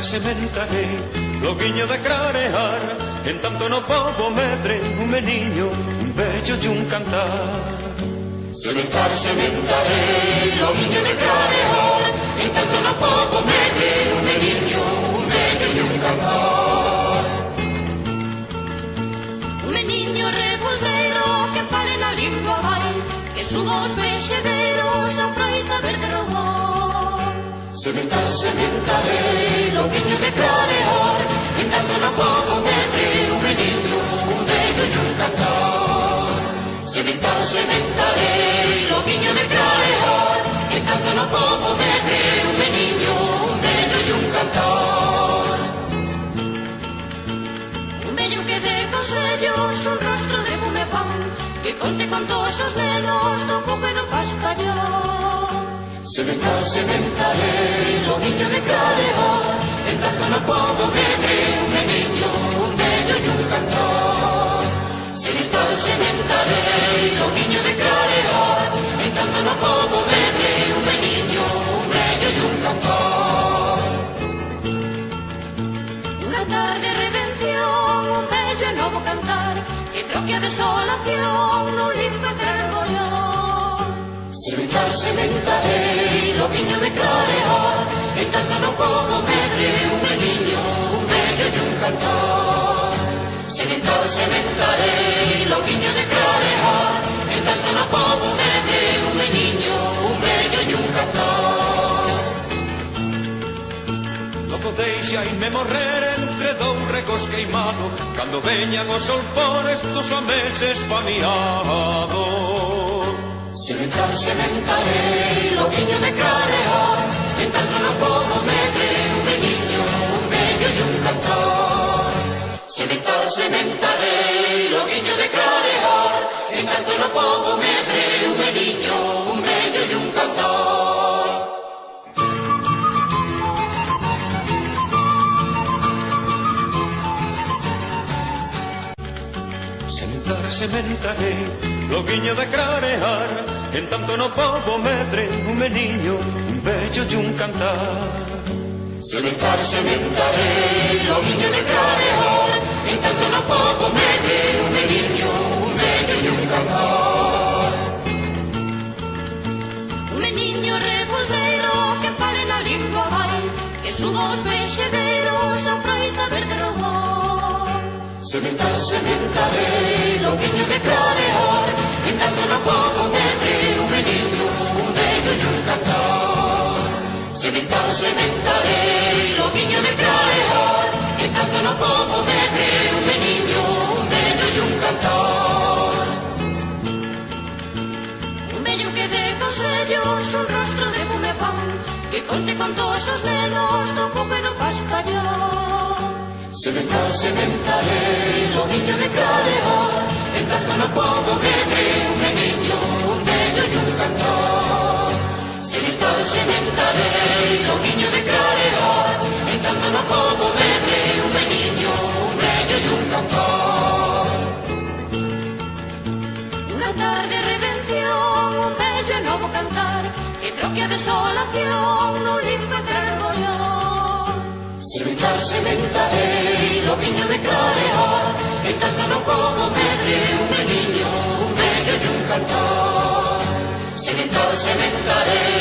sementarei, loguiño de clarear, en tanto no pobo medre un meniño, un vello e un cantar. Sementarei, loguiño de clarear, en tanto no pobo medre un meniño, un vello e un cantar. Un meniño revoldeiro que fale na lingua vai, que suba os vexedeiros a froita verde robor. Sementarei, loguiño de clarear, en tanto no pobo medre un meniño, un vello e un cantar. Sementarei, loguiño de clarear, en tanto no pobo medre un meniño, un vello e un cantar. Un vello que dé consellos, un rostro de fume pan, que conte con todos os nenos do pouco e do paspallón. Sementarei, loguiño de clarear, en tanto no pobo medre un meniño, un vello e un cantar. Sementarei, loguiño de clarear, en tanto no pobo medre un meniño, un vello e un cantar. Un cantar de redención, un bello e novo cantar, que troque a desolación nun limpo e trargolión. Sementarei, loguiño de clarear, en tanto no pobo medre un meniño, un vello e un cantar. Sementarei, loguiño de clarear, en tanto no pobo medre un meniño, un vello e un cantar. Logo deixaime morrer entre dous regos queimado, cando veñan os solpones dos homes esfamiados. Sementarei, loguiño de clarear, en tanto no pobo medre un meniño, un vello e un cantar. Sementarei, loguiño de clarear, en tanto no pobo medre un meniño, un vello e un cantar. Sementarei, loguiño de clarear, en tanto no pobo medre un meniño, un vello e un cantar. Sementarei, loguiño de clarear, en tanto no pobo medre un meniño, un vello e un cantar. Un meniño revoldeiro que fale na lingua vai, que suba os vexedeiros a froita verde robor. Sementarei, loguiño de clarear, en tanto no pobo medre un meniño, un vello e un cantar. Sementarei, loguiño de clarear, en tanto no pobo medre un meniño, un vello e un cantar. Un vello que dé consellos, un rostro de fume pan, que conte con todos os nenos do pouco e do paspallón. Sementarei, loguiño de clarear, en tanto no pobo medre un meniño, un vello e un cantar. Sementarei, loguiño de clarear, en tanto no pobo medre un meniño, un vello e un cantar. Un cantar de redención, un bello e novo cantar, que troque a desolación nun limpo e trargolión. Sementarei, loguiño de clarear, en tanto no pobo medre un meniño, un vello e un cantar. Sementarei,